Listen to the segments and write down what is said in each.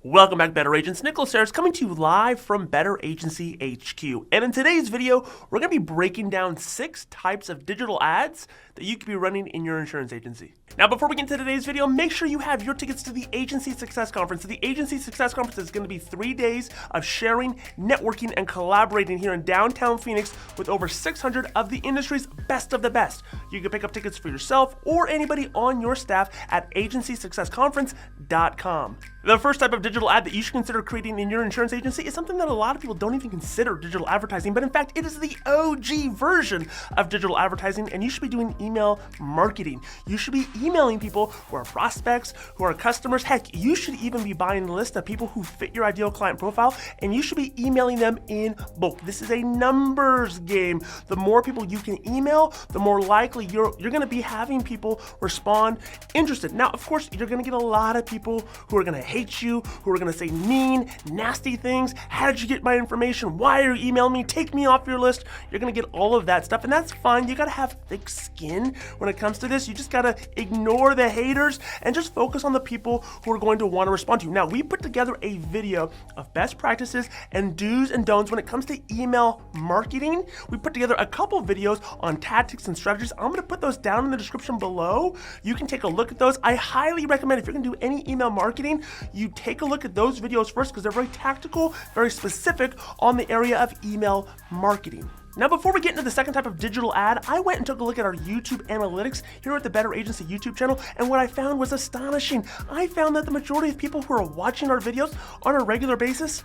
Welcome back, Better Agents. Nicholas Ayers coming to you live from Better Agency HQ. And in today's video, we're going to be breaking down 6 types of digital ads that you could be running in your insurance agency. Now, before we get into today's video, make sure you have your tickets to the Agency Success Conference. So the Agency Success Conference is going to be 3 days of sharing, networking, and collaborating here in downtown Phoenix with over 600 of the industry's best of the best. You can pick up tickets for yourself or anybody on your staff at agencysuccessconference.com. The first type of digital ad that you should consider creating in your insurance agency is something that a lot of people don't even consider digital advertising, but in fact, it is the OG version of digital advertising, and you should be doing email marketing. You should be emailing people who are prospects, who are customers. Heck, you should even be buying a list of people who fit your ideal client profile, and you should be emailing them in bulk. This is a numbers game. The more people you can email, the more likely you're going to be having people respond interested. Now, of course, you're going to get a lot of people who are going to hate you, who are going to say mean, nasty things. How did you get my information? Why are you emailing me? Take me off your list. You're going to get all of that stuff, and that's fine. You got to have thick skin when it comes to this. You just got to ignore the haters and just focus on the people who are going to want to respond to you. Now, we put together a video of best practices and do's and don'ts when it comes to email marketing. We put together a couple videos on tactics and strategies. I'm going to put those down in the description below. You can take a look at those. I highly recommend, if you're going to do any email marketing, you take a look at those videos first because they're very tactical, very specific on the area of email marketing. Now, before we get into the second type of digital ad, I went and took a look at our YouTube analytics here at the Better Agency YouTube channel, and what I found was astonishing. I found that the majority of people who are watching our videos on a regular basis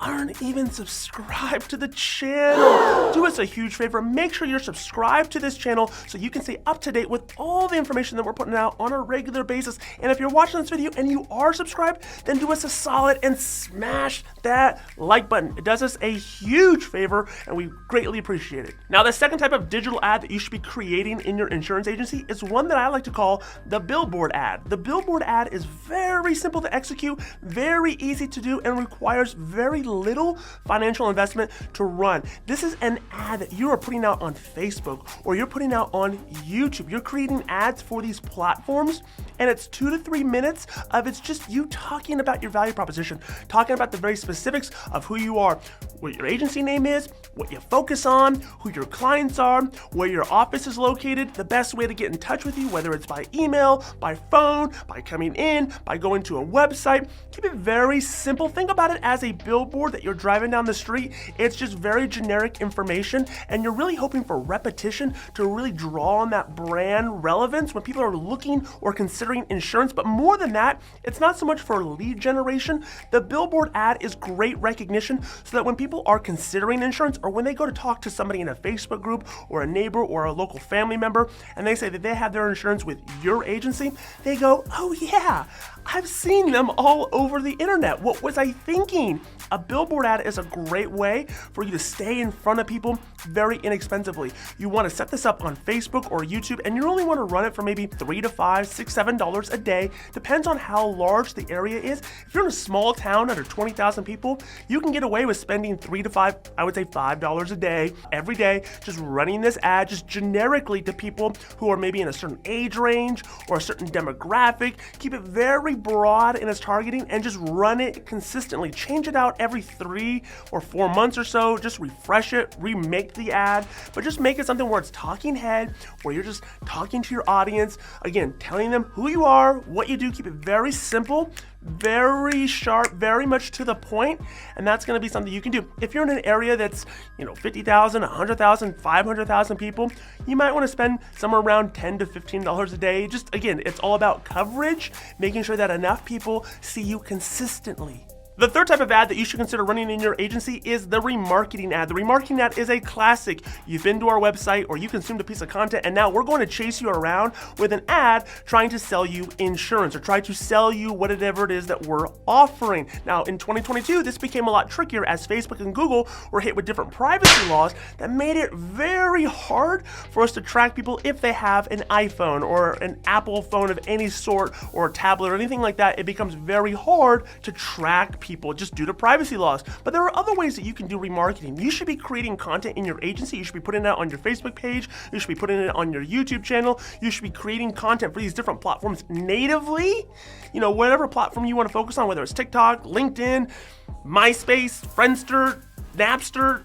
aren't even subscribed to the channel. Do us a huge favor, make sure you're subscribed to this channel so you can stay up to date with all the information that we're putting out on a regular basis. And if you're watching this video and you are subscribed, then do us a solid and smash that like button. It does us a huge favor and we greatly appreciate it. Now, the second type of digital ad that you should be creating in your insurance agency is one that I like to call the Billboard Ad. The Billboard Ad is very simple to execute, very easy to do, and requires very little financial investment to run. This is an ad that you are putting out on Facebook or you're putting out on YouTube. You're creating ads for these platforms, and it's 2 to 3 minutes of it's just you talking about your value proposition, talking about the very specifics of who you are, what your agency name is, what you focus on, who your clients are, where your office is located, the best way to get in touch with you, whether it's by email, by phone, by coming in, by going to a website. Keep it very simple. Think about it as a billboard that you're driving down the street. It's just very generic information, and you're really hoping for repetition to really draw on that brand relevance when people are looking or considering insurance. But more than that, it's not so much for lead generation. The Billboard Ad is great recognition so that when people are considering insurance, or when they go to talk to somebody in a Facebook group or a neighbor or a local family member and they say that they have their insurance with your agency, they go, oh yeah, I've seen them all over the internet. What was I thinking? A Billboard Ad is a great way for you to stay in front of people very inexpensively. You want to set this up on Facebook or YouTube, and you only want to run it for maybe $3 to $5, $6, $7 a day. Depends on how large the area is. If you're in a small town under 20,000 people, you can get away with spending $3 to $5, I would say $5 a day, every day, just running this ad just generically to people who are maybe in a certain age range or a certain demographic. Keep it very broad in its targeting and just run it consistently. Change it out every 3 or 4 months or so. Just refresh it, remake the ad, but just make it something where it's talking head, where you're just talking to your audience, again, telling them who you are, what you do. Keep it very simple, very sharp, very much to the point, and that's going to be something you can do. If you're in an area that's 50,000, 100,000, 500,000 people, you might want to spend somewhere around $10 to $15 a day. Just again, it's all about coverage, making sure that enough people see you consistently. The third type of ad that you should consider running in your agency is the remarketing ad. The remarketing ad is a classic. You've been to our website or you consumed a piece of content, and now we're going to chase you around with an ad trying to sell you insurance or try to sell you whatever it is that we're offering. Now, in 2022, this became a lot trickier as Facebook and Google were hit with different privacy laws that made it very hard for us to track people if they have an iPhone or an Apple phone of any sort or a tablet or anything like that. It becomes very hard to track people people just due to privacy laws. But there are other ways that you can do remarketing. You should be creating content in your agency. You should be putting it out on your Facebook page. You should be putting it on your YouTube channel. You should be creating content for these different platforms natively. You know, whatever platform you want to focus on, whether it's TikTok, LinkedIn, MySpace, Friendster, Napster,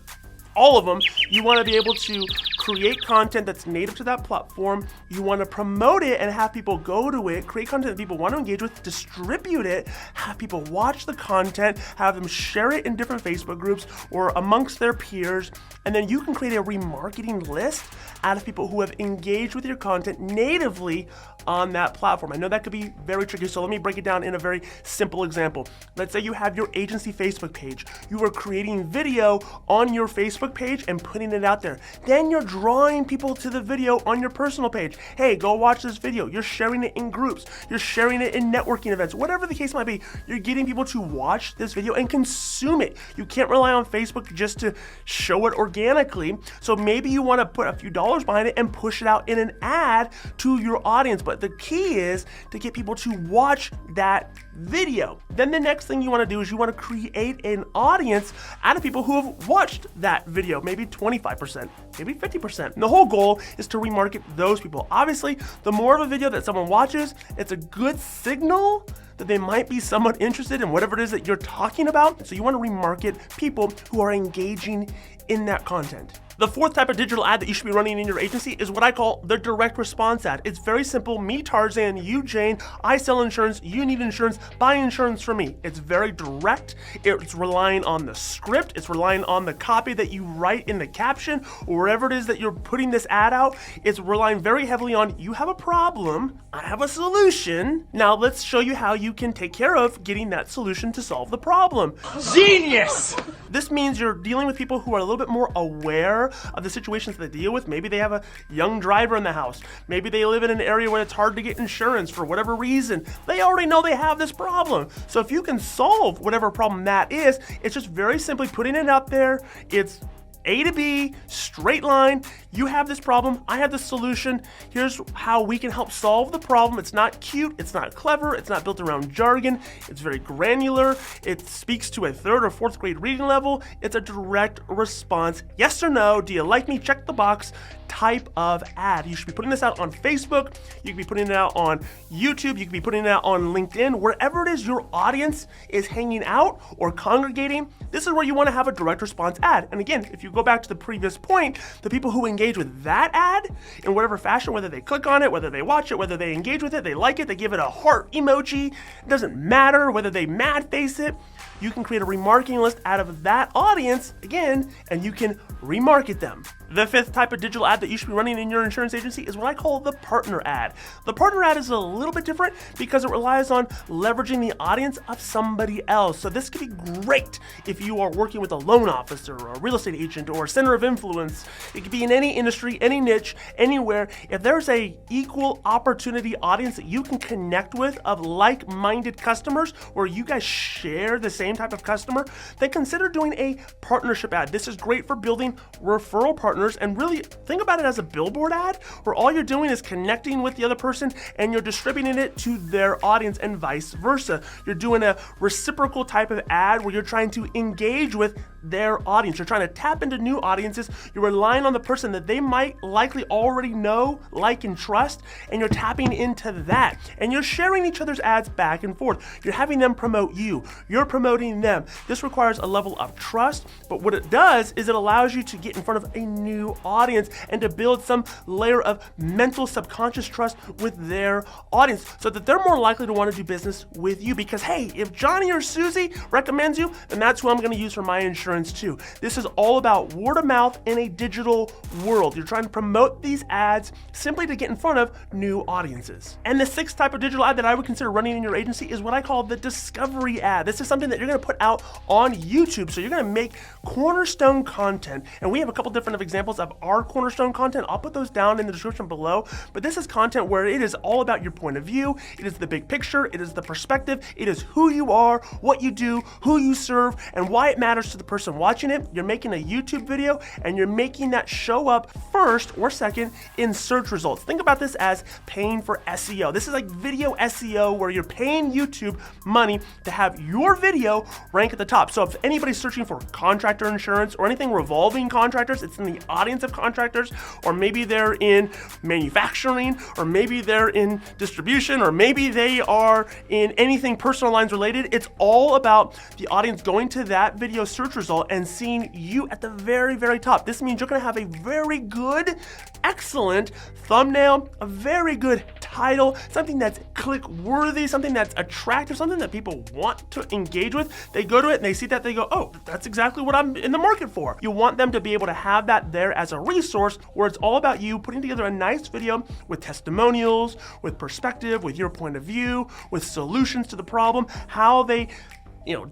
all of them. You want to be able to create content that's native to that platform. You want to promote it and have people go to it, create content that people want to engage with, distribute it, have people watch the content, have them share it in different Facebook groups or amongst their peers, and then you can create a remarketing list out of people who have engaged with your content natively on that platform. I know that could be very tricky, so let me break it down in a very simple example. Let's say you have your agency Facebook page. You are creating video on your Facebook page and putting it out there. Then you're drawing people to the video on your personal page. Hey, go watch this video. You're sharing it in groups. You're sharing it in networking events. Whatever the case might be, you're getting people to watch this video and consume it. You can't rely on Facebook just to show it organically. So maybe you want to put a few dollars behind it and push it out in an ad to your audience. But the key is to get people to watch that video. Then the next thing you want to do is you want to create an audience out of people who have watched that video, maybe 25%, maybe 50%. And the whole goal is to remarket those people. Obviously, the more of a video that someone watches, it's a good signal that they might be somewhat interested in whatever it is that you're talking about. So you want to remarket people who are engaging in that content. The fourth type of digital ad that you should be running in your agency is what I call the direct response ad. It's very simple. Me, Tarzan, you, Jane, I sell insurance, you need insurance, buy insurance from me. It's very direct. It's relying on the script. It's relying on the copy that you write in the caption or wherever it is that you're putting this ad out. It's relying very heavily on you have a problem, I have a solution. Now let's show you how you can take care of getting that solution to solve the problem. Genius! This means you're dealing with people who are a little bit more aware of the situations that they deal with. Maybe they have a young driver in the house. Maybe they live in an area where it's hard to get insurance for whatever reason. They already know they have this problem. So if you can solve whatever problem that is, it's just very simply putting it out there. It's A to B, straight line. You have this problem, I have this solution. Here's how we can help solve the problem. It's not cute, it's not clever, it's not built around jargon, it's very granular, it speaks to a 3rd or 4th grade reading level. It's a direct response, yes or no, do you like me, check the box type of ad. You should be putting this out on Facebook, you can be putting it out on YouTube, you can be putting it out on LinkedIn, wherever it is your audience is hanging out or congregating. This is where you want to have a direct response ad. And again, if you go back to the previous point, the people who engage with that ad in whatever fashion, whether they click on it, whether they watch it, whether they engage with it, they like it, they give it a heart emoji, it doesn't matter whether they mad face it, you can create a remarketing list out of that audience, again, and you can remarket them. The 5th type of digital ad that you should be running in your insurance agency is what I call the partner ad. The partner ad is a little bit different because it relies on leveraging the audience of somebody else. So this could be great if you are working with a loan officer or a real estate agent or a center of influence. It could be in any industry, any niche, anywhere. If there's a equal opportunity audience that you can connect with of like-minded customers where you guys share the same type of customer, then consider doing a partnership ad. This is great for building referral partners, and really think about it as a billboard ad where all you're doing is connecting with the other person and you're distributing it to their audience and vice versa. You're doing a reciprocal type of ad where you're trying to engage with their audience. You're trying to tap into new audiences. You're relying on the person that they might likely already know, like, and trust, and you're tapping into that. And you're sharing each other's ads back and forth. You're having them promote you. You're promoting them. This requires a level of trust, but what it does is it allows you to get in front of a new audience and to build some layer of mental subconscious trust with their audience so that they're more likely to want to do business with you because, hey, if Johnny or Susie recommends you, then that's who I'm going to use for my insurance too. This is all about word of mouth in a digital world. You're trying to promote these ads simply to get in front of new audiences. And the 6th type of digital ad that I would consider running in your agency is what I call the discovery ad. This is something that you're going to put out on YouTube. So you're going to make cornerstone content. And we have a couple different examples of our cornerstone content. I'll put those down in the description below. But this is content where it is all about your point of view. It is the big picture. It is the perspective. It is who you are, what you do, who you serve, and why it matters to the person watching it. You're making a YouTube video and you're making that show up first or second in search results. Think about this as paying for SEO. This is like video SEO where you're paying YouTube money to have your video video rank at the top. So if anybody's searching for contractor insurance or anything revolving contractors, it's in the audience of contractors, or maybe they're in manufacturing, or maybe they're in distribution, or maybe they are in anything personal lines related. It's all about the audience going to that video search result and seeing you at the very, very top. This means you're gonna have a very good, excellent thumbnail, a very good title, something that's click worthy, something that's attractive, something that people want to engage with. They go to it and they see that, they go, oh, that's exactly what I'm in the market for. You want them to be able to have that there as a resource where it's all about you putting together a nice video with testimonials, with perspective, with your point of view, with solutions to the problem, how they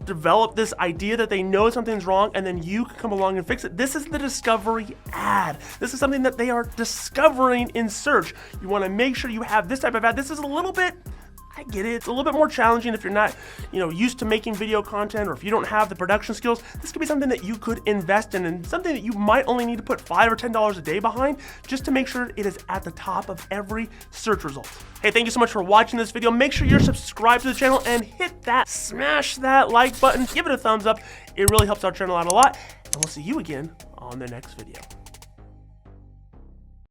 develop this idea that they know something's wrong, and then you can come along and fix it. This is the discovery ad. This is something that they are discovering in search. You want to make sure you have this type of ad. This is a little bit, I get it, it's a little bit more challenging if you're not, used to making video content, or if you don't have the production skills. This could be something that you could invest in, and something that you might only need to put $5 or $10 a day behind, just to make sure it is at the top of every search result. Hey, thank you so much for watching this video. Make sure you're subscribed to the channel and smash that like button, give it a thumbs up. It really helps our channel out a lot, and we'll see you again on the next video.